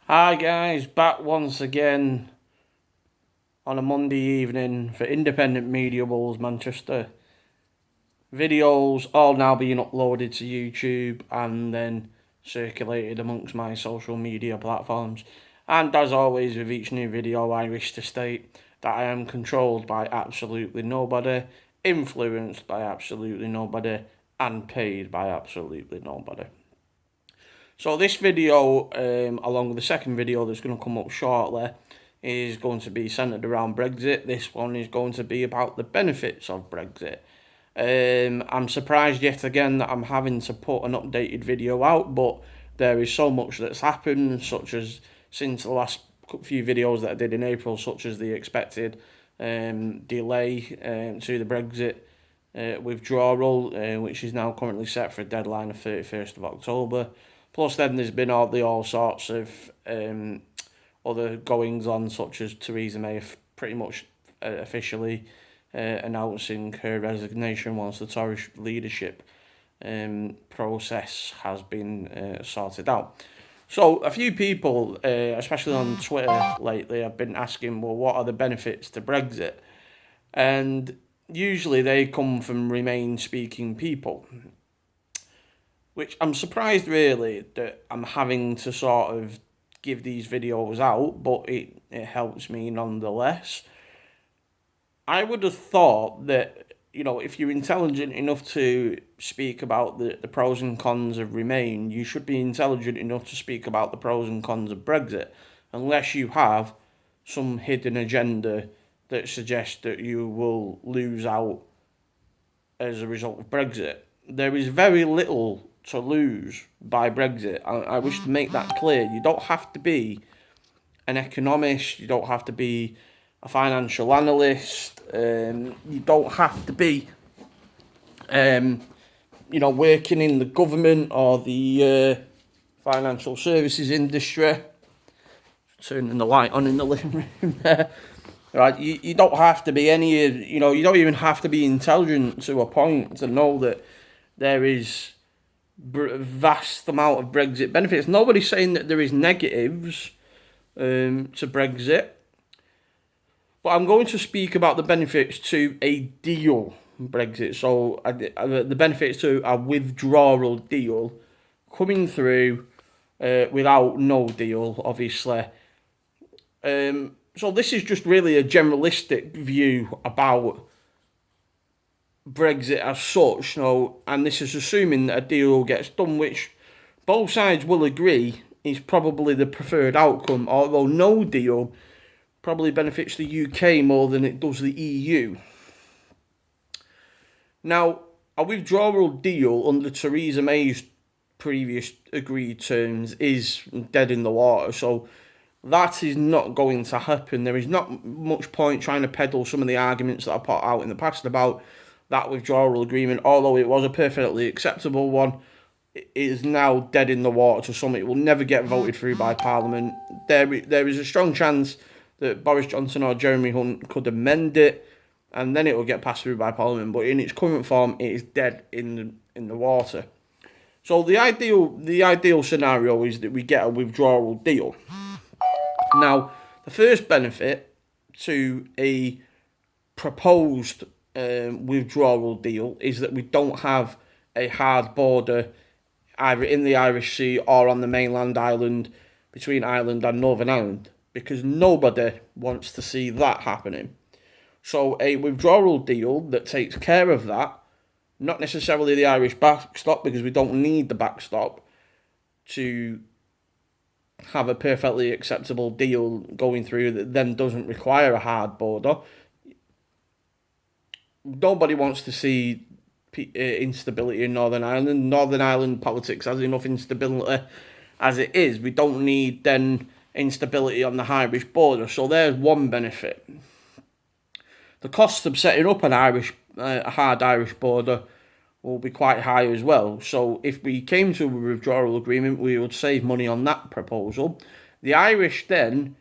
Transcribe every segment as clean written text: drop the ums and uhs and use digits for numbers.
Hi guys, back once again on a Monday evening for Independent Media Wolves Manchester. Videos all now being uploaded to YouTube and then circulated amongst my social media platforms. And as always with each new video, I wish to state that I am controlled by absolutely nobody, influenced by absolutely nobody, and paid by absolutely nobody. So this video, along with the second video that's going to come up shortly, is going to be centred around Brexit. This one is going to be about the benefits of Brexit. I'm surprised yet again that I'm having to put an updated video out, but there is so much that's happened, such as since the last few videos that I did in April, such as the expected delay to the Brexit withdrawal, which is now currently set for a deadline of 31st of October. Plus, then there's been all sorts of other goings on, such as Theresa May pretty much officially announcing her resignation once the Tory leadership process has been sorted out. So a few people, especially on Twitter lately, have been asking, well, what are the benefits to Brexit? And usually they come from Remain-speaking people, which I'm surprised really that I'm having to sort of give these videos out, but it helps me nonetheless. I would have thought that, if you're intelligent enough to speak about the pros and cons of Remain, you should be intelligent enough to speak about the pros and cons of Brexit, unless you have some hidden agenda that suggests that you will lose out as a result of Brexit. There is very little to lose by Brexit. I wish to make that clear. You don't have to be an economist. You don't have to be a financial analyst. You don't have to be, working in the government or the financial services industry. Turning the light on in the living room there. Right, you don't have to be you don't even have to be intelligent to a point to know that there is vast amount of Brexit benefits. Nobody's saying that there is negatives to Brexit, but I'm going to speak about the benefits to a deal Brexit. So the benefits to a withdrawal deal coming through without no deal, obviously. So this is just really a generalistic view about Brexit as such, and this is assuming that a deal gets done, which both sides will agree is probably the preferred outcome, although no deal probably benefits the UK more than it does the EU. Now, a withdrawal deal under Theresa May's previous agreed terms is dead in the water, so that is not going to happen. There is not much point trying to peddle some of the arguments that I put out in the past about that withdrawal agreement, although it was a perfectly acceptable one. It is now dead in the water to some. It will never get voted through by Parliament. There is a strong chance that Boris Johnson or Jeremy Hunt could amend it, and then it will get passed through by Parliament. But in its current form, it is dead in the water. So the ideal scenario is that we get a withdrawal deal. Now, the first benefit to a proposed withdrawal deal is that we don't have a hard border either in the Irish Sea or on the mainland island between Ireland and Northern Ireland, because nobody wants to see that happening. So a withdrawal deal that takes care of that, not necessarily the Irish backstop, because we don't need the backstop to have a perfectly acceptable deal going through that then doesn't require a hard border. Nobody wants to see instability in Northern Ireland. Northern Ireland politics has enough instability as it is. We don't need then instability on the Irish border. So there's one benefit. The cost of setting up a hard Irish border will be quite high as well. So if we came to a withdrawal agreement, we would save money on that proposal. The Irish then,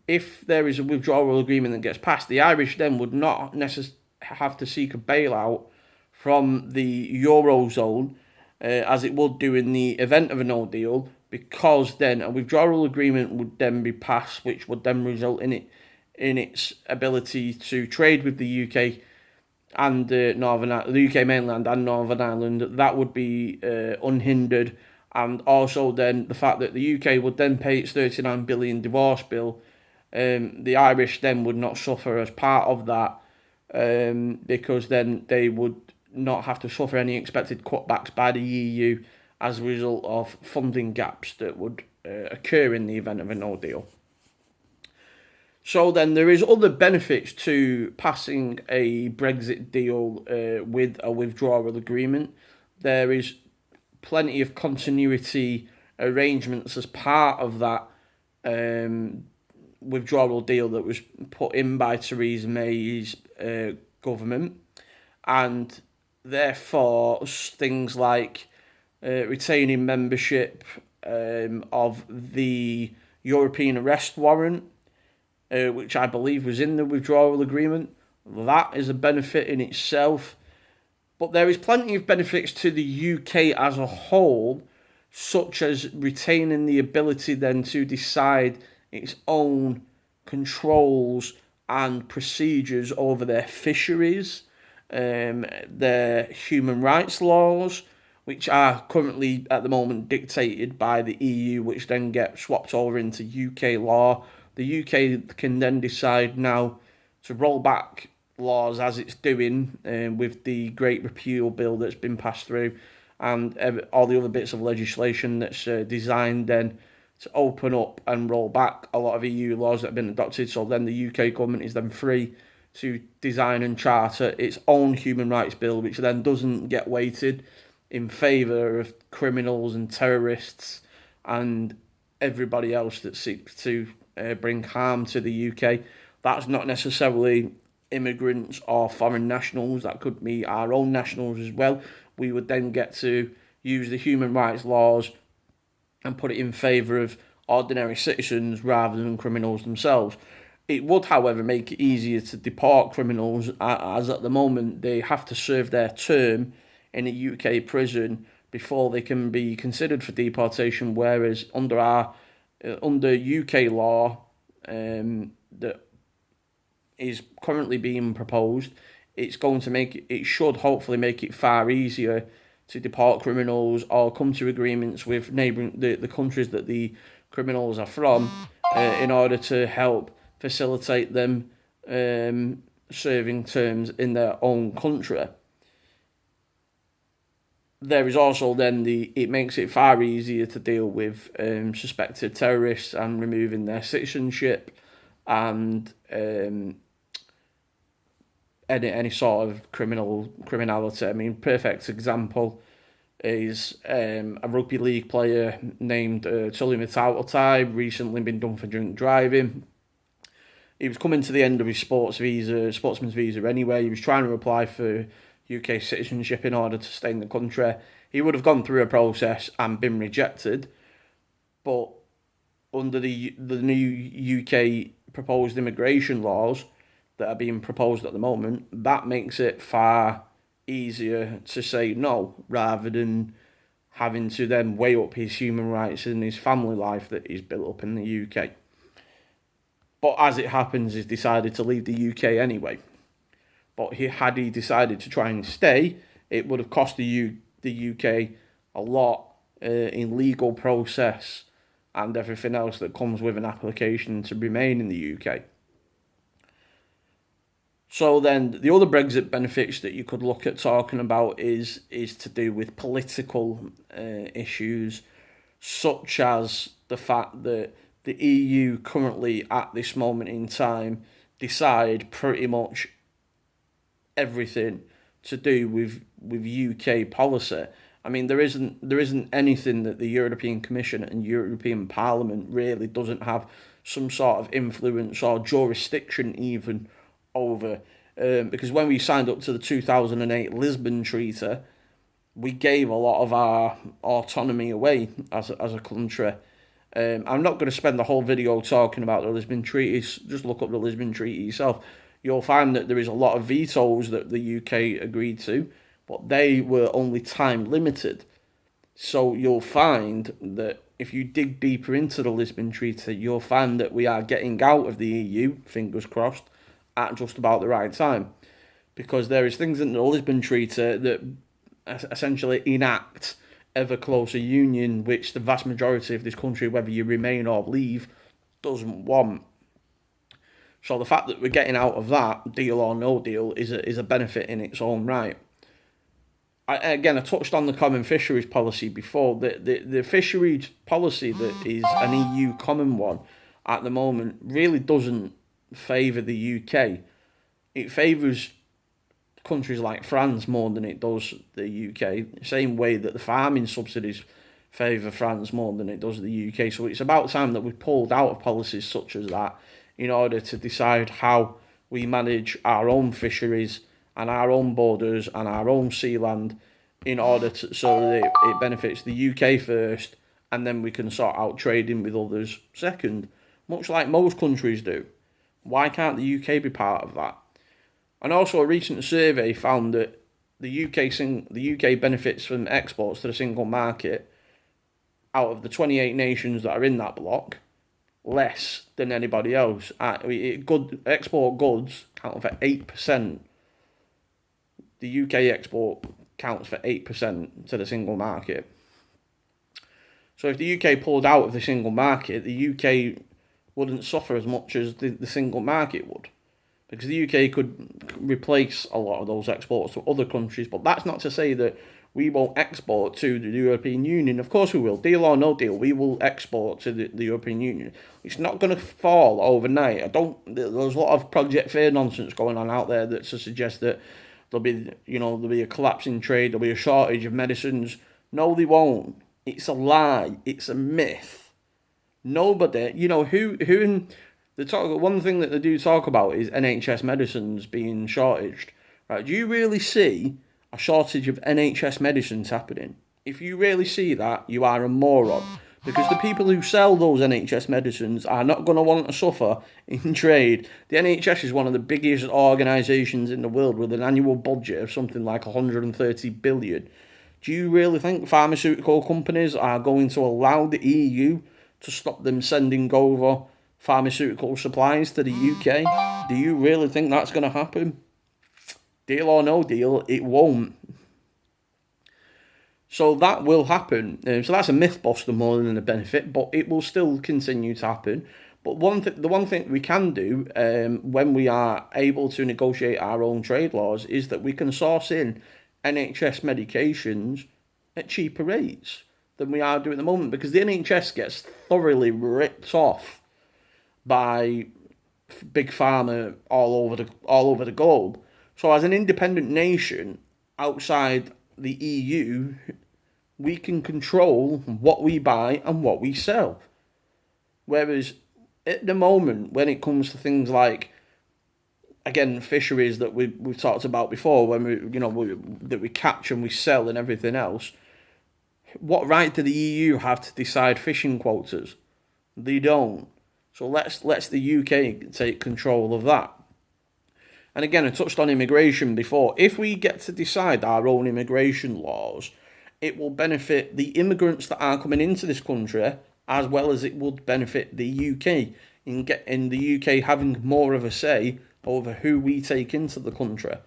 if there is a withdrawal agreement that gets passed, the Irish then would not necessarily have to seek a bailout from the Eurozone, as it would do in the event of a no deal, because then a withdrawal agreement would then be passed, which would then result in its ability to trade with the UK and the UK mainland and Northern Ireland. That would be unhindered, and also then the fact that the UK would then pay its 39 billion divorce bill. The Irish then would not suffer as part of that, because then they would not have to suffer any expected cutbacks by the EU as a result of funding gaps that would occur in the event of a no deal. So then there is other benefits to passing a Brexit deal with a withdrawal agreement. There is plenty of continuity arrangements as part of that withdrawal deal that was put in by Theresa May's government, and therefore things like retaining membership of the European arrest warrant, which I believe was in the withdrawal agreement. That is a benefit in itself. But there is plenty of benefits to the UK as a whole, such as retaining the ability then to decide its own controls and procedures over their fisheries, their human rights laws, which are currently at the moment dictated by the EU, which then get swapped over into UK law. The UK can then decide now to roll back laws as it's doing with the Great Repeal Bill that's been passed through, and all the other bits of legislation that's designed then to open up and roll back a lot of EU laws that have been adopted. So then the UK government is then free to design and charter its own human rights bill, which then doesn't get weighted in favour of criminals and terrorists and everybody else that seeks to bring harm to the UK. That's not necessarily immigrants or foreign nationals. That could be our own nationals as well. We would then get to use the human rights laws and put it in favour of ordinary citizens rather than criminals themselves. It would, however, make it easier to deport criminals, as at the moment they have to serve their term in a UK prison before they can be considered for deportation, whereas under UK law that is currently being proposed, it should hopefully make it far easier to deport criminals or come to agreements with neighbouring the countries that the criminals are from, in order to help facilitate them serving terms in their own country. There is also then it makes it far easier to deal with suspected terrorists and removing their citizenship and any sort of criminality. I mean, perfect example is a rugby league player named Tully Matautai, recently been done for drink driving. He was coming to the end of his sportsman's visa anyway. He was trying to apply for UK citizenship in order to stay in the country. He would have gone through a process and been rejected, but under the new UK proposed immigration laws that are being proposed at the moment, that makes it far easier to say no, rather than having to then weigh up his human rights and his family life that he's built up in the UK. But as it happens, he's decided to leave the UK anyway. But had he decided to try and stay, it would have cost the UK a lot in legal process and everything else that comes with an application to remain in the UK. So then the other Brexit benefits that you could look at talking about is to do with political issues, such as the fact that the EU currently at this moment in time decide pretty much everything to do with UK policy. I mean, there isn't anything that the European Commission and European Parliament really doesn't have some sort of influence or jurisdiction even over. Because when we signed up to the 2008 Lisbon Treaty, we gave a lot of our autonomy away as a country. I'm not going to spend the whole video talking about the Lisbon Treaty. Just look up the Lisbon Treaty yourself. You'll find that there is a lot of vetoes that the UK agreed to, but they were only time limited. So you'll find that if you dig deeper into the Lisbon Treaty, you'll find that we are getting out of the EU, fingers crossed, at just about the right time. Because there is things in the Lisbon Treaty that essentially enact ever closer union, which the vast majority of this country, whether you remain or leave, doesn't want. So the fact that we're getting out of that, deal or no deal, is a benefit in its own right. I touched on the common fisheries policy before. The fisheries policy that is an EU common one at the moment really doesn't favour the UK. It favours countries like France more than it does the UK. Same way that the farming subsidies favour France more than it does the UK. So it's about time that we pulled out of policies such as that in order to decide how we manage our own fisheries and our own borders and our own sea land in order to, so that it benefits the UK first, and then we can sort out trading with others second, much like most countries do. Why can't the UK be part of that? And also a recent survey found that the UK benefits from exports to the single market out of the 28 nations that are in that bloc less than anybody else. Export goods count for 8%. The UK export counts for 8% to the single market. So if the UK pulled out of the single market, the UK wouldn't suffer as much as the single market would. Because the UK could replace a lot of those exports to other countries, but that's not to say that we won't export to the European Union. Of course we will. Deal or no deal, we will export to the European Union. It's not going to fall overnight. There's a lot of Project Fair nonsense going on out there that suggests that there'll be a collapse in trade, there'll be a shortage of medicines. No, they won't. It's a lie. It's a myth. Nobody, one thing that they do talk about is NHS medicines being shortaged. Right? Do you really see a shortage of NHS medicines happening? If you really see that, you are a moron. Because the people who sell those NHS medicines are not going to want to suffer in trade. The NHS is one of the biggest organisations in the world with an annual budget of something like 130 billion. Do you really think pharmaceutical companies are going to allow the EU to stop them sending over pharmaceutical supplies to the UK? Do you really think that's going to happen? Deal or no deal, it won't. So that will happen. So that's a myth buster more than a benefit, but it will still continue to happen. But the one thing we can do when we are able to negotiate our own trade laws is that we can source in NHS medications at cheaper rates than we are doing at the moment, because the NHS gets thoroughly ripped off by big pharma all over the globe. So as an independent nation outside the EU, we can control what we buy and what we sell. Whereas at the moment, when it comes to things like, again, fisheries that we've talked about before, when that we catch and we sell and everything else, what right do the EU have to decide fishing quotas? They don't. So let's the UK take control of that. And again, I touched on immigration before. If we get to decide our own immigration laws, it will benefit the immigrants that are coming into this country, as well as it would benefit the UK in the UK having more of a say over who we take into the country.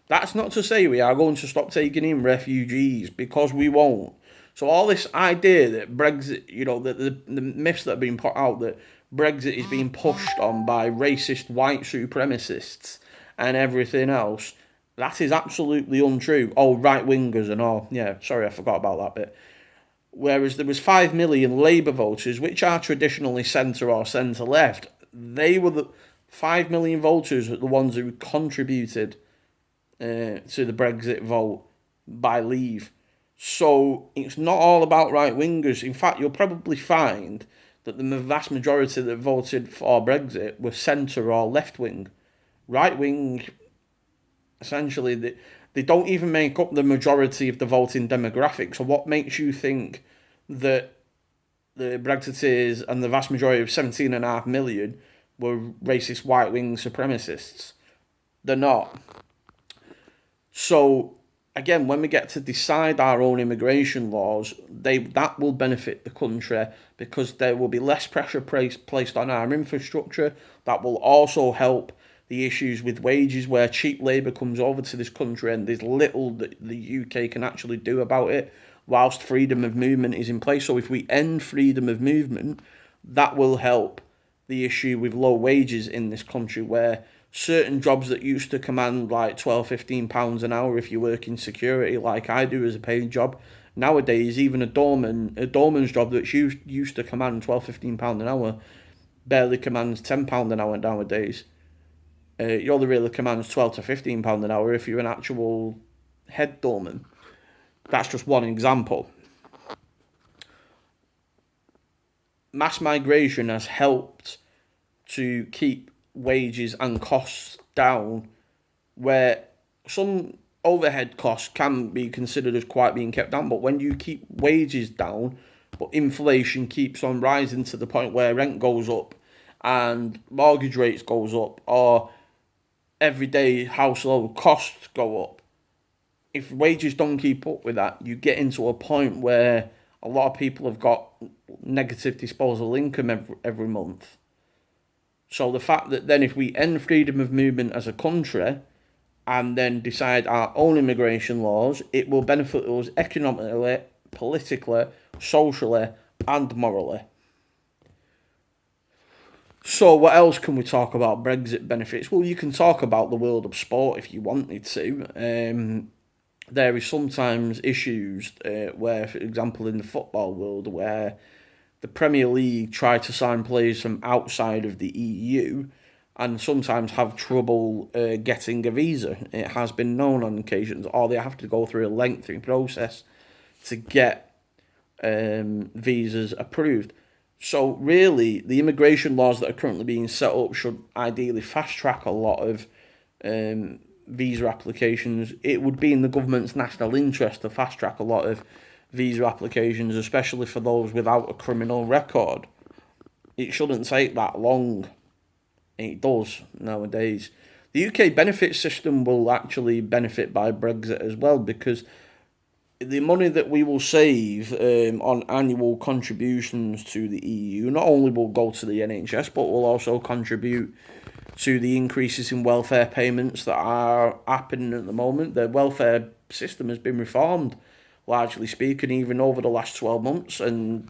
That's not to say we are going to stop taking in refugees, because we won't. So all this idea that Brexit, the myths that have been put out that Brexit is being pushed on by racist white supremacists and everything else, that is absolutely untrue. Oh, right-wingers and all. Yeah, sorry, I forgot about that bit. Whereas there was 5 million Labour voters, which are traditionally centre or centre-left. They were the 5 million voters were the ones who contributed to the Brexit vote by leave. So it's not all about right-wingers. In fact, you'll probably find that the vast majority that voted for Brexit were centre or left-wing. Right-wing, essentially, they don't even make up the majority of the voting demographic. So what makes you think that the Brexiteers and the vast majority of 17.5 million were racist white-wing supremacists? They're not. So again, when we get to decide our own immigration laws, that will benefit the country because there will be less pressure placed on our infrastructure. That will also help the issues with wages, where cheap labour comes over to this country and there's little that the UK can actually do about it, whilst freedom of movement is in place. So if we end freedom of movement, that will help the issue with low wages in this country, where certain jobs that used to command like £12-15 an hour if you work in security, like I do as a paid job, nowadays even a doorman's job that used to command £12-15 an hour barely commands £10 an hour nowadays. It only really commands £12 to £15 an hour if you're an actual head doorman. That's just one example. Mass migration has helped to keep wages and costs down, where some overhead costs can be considered as quite being kept down, but when you keep wages down but inflation keeps on rising to the point where rent goes up and mortgage rates goes up, or everyday household costs go up, if wages don't keep up with that, you get into a point where a lot of people have got negative disposable income every month. So the fact that then if we end freedom of movement as a country and then decide our own immigration laws, it will benefit us economically, politically, socially, and morally. So what else can we talk about Brexit benefits? Well, you can talk about the world of sport if you wanted to. There is sometimes issues where, for example, in the football world, where the Premier League try to sign players from outside of the EU and sometimes have trouble getting a visa. It has been known on occasions, or they have to go through a lengthy process to get visas approved. So really, the immigration laws that are currently being set up should ideally fast-track a lot of visa applications. It would be in the government's national interest to fast-track a lot of visa applications, especially for those without a criminal record. It shouldn't take that long. It does nowadays. The UK benefit system will actually benefit by Brexit as well, because the money that we will save on annual contributions to the EU not only will go to the NHS, but will also contribute to the increases in welfare payments that are happening at the moment. The welfare system has been reformed, largely speaking, even over the last 12 months, and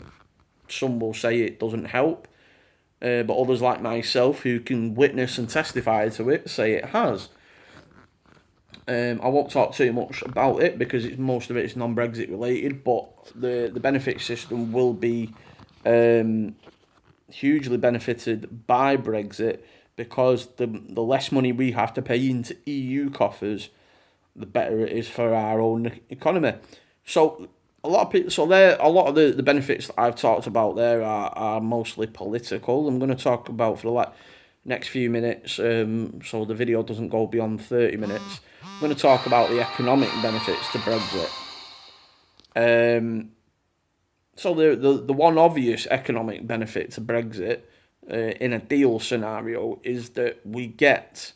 some will say it doesn't help, but others like myself, who can witness and testify to it, say it has. I won't talk too much about it because most of it is non-Brexit related, but the benefit system will be hugely benefited by Brexit, because the less money we have to pay into EU coffers, the better it is for our own economy. So a lot of people, a lot of the benefits that I've talked about there are mostly political. I'm going to talk about for the next few minutes, so the video doesn't go beyond 30 minutes. I'm going to talk about the economic benefits to Brexit. So the one obvious economic benefit to Brexit in a deal scenario is that we get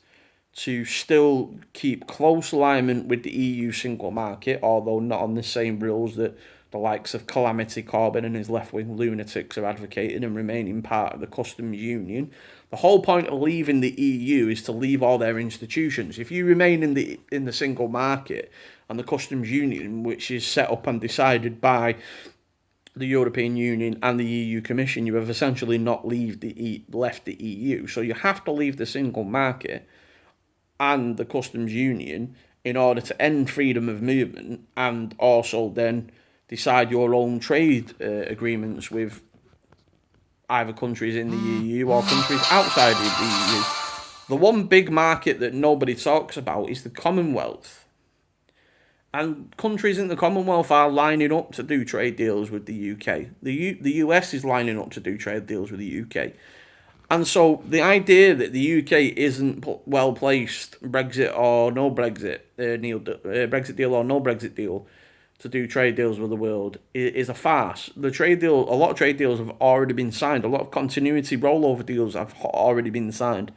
to still keep close alignment with the EU single market, although not on the same rules that the likes of Calamity Corbyn and his left-wing lunatics are advocating, and remaining part of the customs union. The whole point of leaving the EU is to leave all their institutions. If you remain in the single market and the customs union, which is set up and decided by the European Union and the EU Commission, you have essentially not left the EU. So you have to leave the single market and the customs union in order to end freedom of movement, and also then decide your own trade agreements with either countries in the EU or countries outside of the EU. The one big market that nobody talks about is the Commonwealth. And countries in the Commonwealth are lining up to do trade deals with the UK. The US is lining up to do trade deals with the UK. And so the idea that the UK isn't well placed, Brexit or no Brexit, Brexit deal or no Brexit deal, to do trade deals with the world is a farce. A lot of trade deals have already been signed. A lot of continuity rollover deals have already been signed.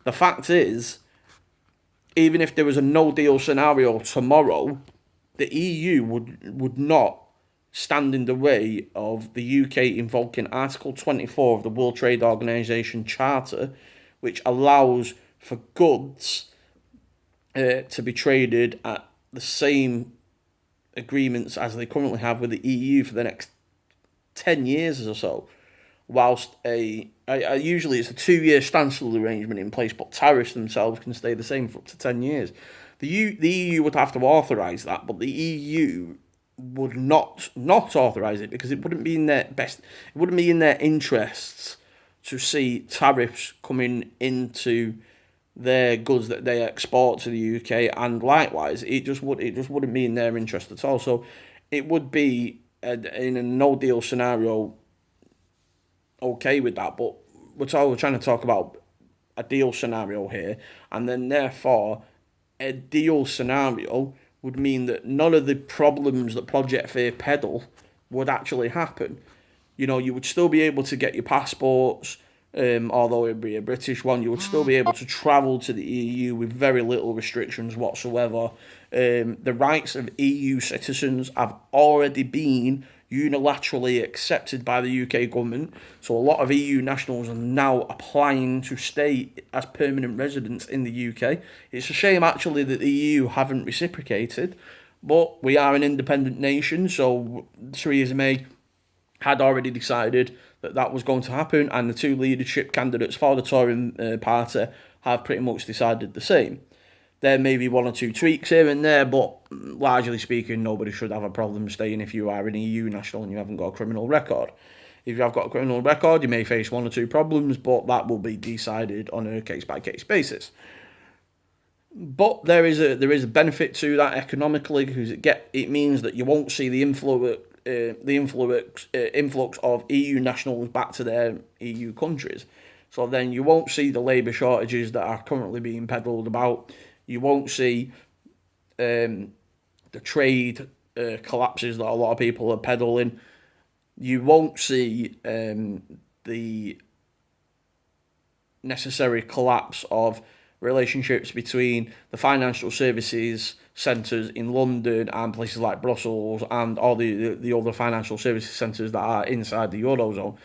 The fact is, even if there was a no deal scenario tomorrow, the EU would not stand in the way of the UK invoking Article 24 of the World Trade Organization Charter, which allows for goods to be traded at the same agreements as they currently have with the EU for the next 10 years or so, whilst usually it's a 2-year standstill arrangement in place, but tariffs themselves can stay the same for up to 10 years. The EU would have to authorise that, but the EU would not authorise it because it wouldn't be in their interests to see tariffs coming into their goods that they export to the UK, and likewise, it just wouldn't be in their interest at all. So it would be in a no deal scenario okay with that, but we're trying to talk about a deal scenario here, and then therefore a deal scenario would mean that none of the problems that Project Fair peddle would actually happen. You know, you would still be able to get your passports. Although it'd be a British one, you would still be able to travel to the EU with very little restrictions whatsoever. The rights of EU citizens have already been unilaterally accepted by the UK government, so a lot of EU nationals are now applying to stay as permanent residents in the UK. It's a shame actually that the EU haven't reciprocated, but we are an independent nation, so Theresa May had already decided that was going to happen, and the two leadership candidates for the Tory party have pretty much decided the same. There may be one or two tweaks here and there, but largely speaking, nobody should have a problem staying if you are an EU national and you haven't got a criminal record. If you have got a criminal record, you may face one or two problems, but that will be decided on a case-by-case basis. But there is a benefit to that economically, because it means that you won't see the influx of EU nationals back to their EU countries. So then you won't see the labour shortages that are currently being peddled about. You won't see the trade collapses that a lot of people are peddling. You won't see the necessary collapse of relationships between the financial services centres in London and places like Brussels and all the other financial services centres that are inside the Eurozone.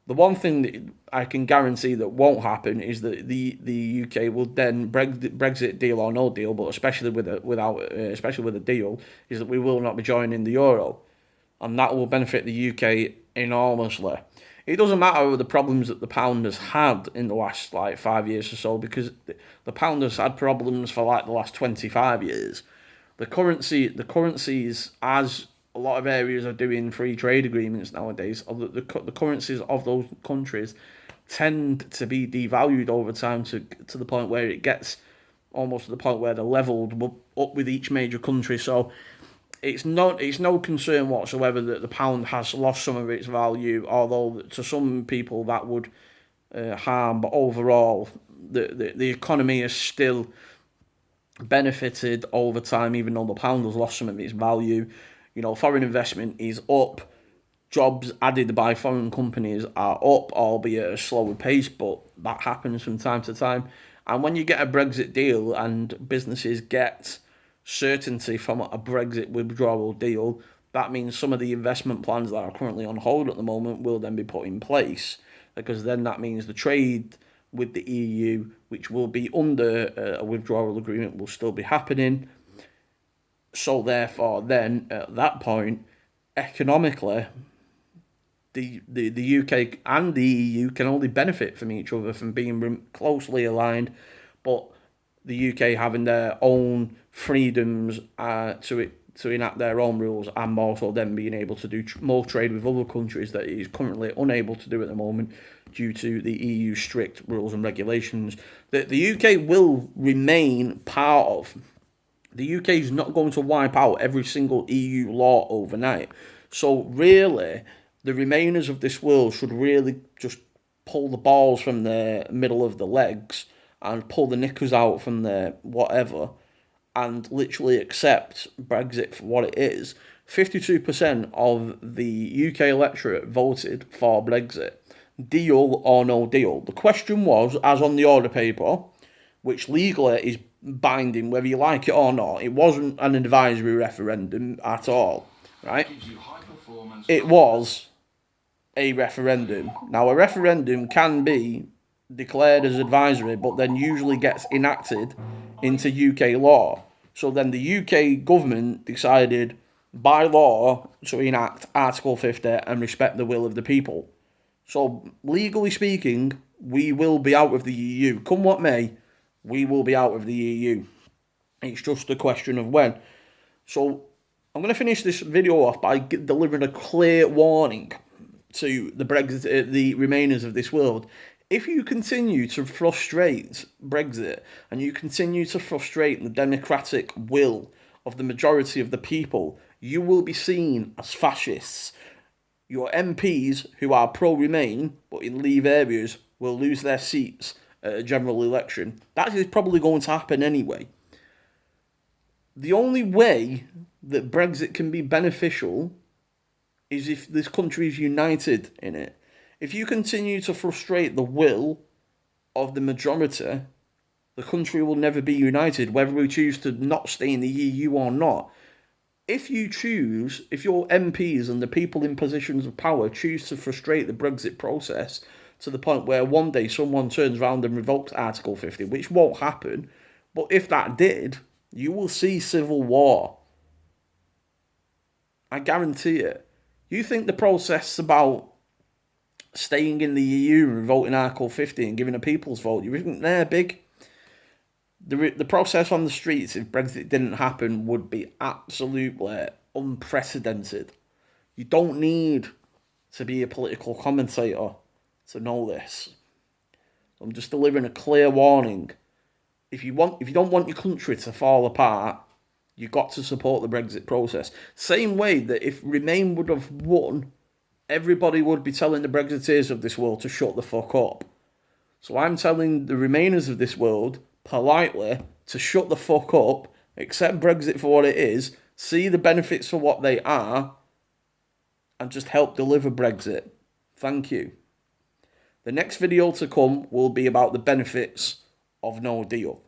The one thing that I can guarantee that won't happen is that the UK will then, Brexit deal or no deal, but especially with a deal, is that we will not be joining the Euro, and that will benefit the UK enormously. It doesn't matter the problems that the pound has had in the last 5 years or so, because the pound has had problems for the last 25 years. The currencies, as a lot of areas are doing free trade agreements nowadays, the currencies of those countries tend to be devalued over time to the point where it gets almost to the point where they're leveled up with each major country. So it's no concern whatsoever that the pound has lost some of its value, although to some people that would harm. But overall, the economy is still benefited over time, even though the pound has lost some of its value. You know, foreign investment is up. Jobs added by foreign companies are up, albeit at a slower pace, but that happens from time to time. And when you get a Brexit deal and businesses get certainty from a Brexit withdrawal deal, that means some of the investment plans that are currently on hold at the moment will then be put in place, because then that means the trade with the EU, which will be under a withdrawal agreement, will still be happening. So therefore, then at that point, economically, the UK and the EU can only benefit from each other, from being closely aligned, but the UK having their own freedoms to enact their own rules, and also then being able to do more trade with other countries that it is currently unable to do at the moment due to the EU strict rules and regulations that the UK will remain part of. The UK is not going to wipe out every single EU law overnight. So really, the remainers of this world should really just pull the balls from the middle of the legs and pull the knickers out from the whatever and literally accept Brexit for what it is. 52% of the UK electorate voted for Brexit. Deal or no deal. The question was, as on the order paper, which legally is binding, whether you like it or not. It wasn't an advisory referendum at all, right? It was a referendum. Now, a referendum can be declared as advisory, but then usually gets enacted into UK law. So then the UK government decided by law to enact Article 50 and respect the will of the people. So, legally speaking, we will be out of the EU. Come what may, we will be out of the EU. It's just a question of when. So, I'm going to finish this video off by delivering a clear warning to the the remainers of this world. If you continue to frustrate Brexit and you continue to frustrate the democratic will of the majority of the people, you will be seen as fascists. Your MPs who are pro-Remain but in Leave areas will lose their seats at a general election. That is probably going to happen anyway. The only way that Brexit can be beneficial is if this country is united in it. If you continue to frustrate the will of the majority, the country will never be united, whether we choose to not stay in the EU or not. If your MPs and the people in positions of power choose to frustrate the Brexit process to the point where one day someone turns around and revokes Article 50, which won't happen, but if that did, you will see civil war. I guarantee it. You think the process about staying in the EU and voting Article 50 and giving a people's vote, you think they're big? The process on the streets, if Brexit didn't happen, would be absolutely unprecedented. You don't need to be a political commentator to know this. I'm just delivering a clear warning. If you don't want your country to fall apart, you've got to support the Brexit process. Same way that if Remain would have won, everybody would be telling the Brexiteers of this world to shut the fuck up. So I'm telling the Remainers of this world, politely, to shut the fuck up, accept Brexit for what it is, see the benefits for what they are, and just help deliver Brexit. Thank you. The next video to come will be about the benefits of no deal.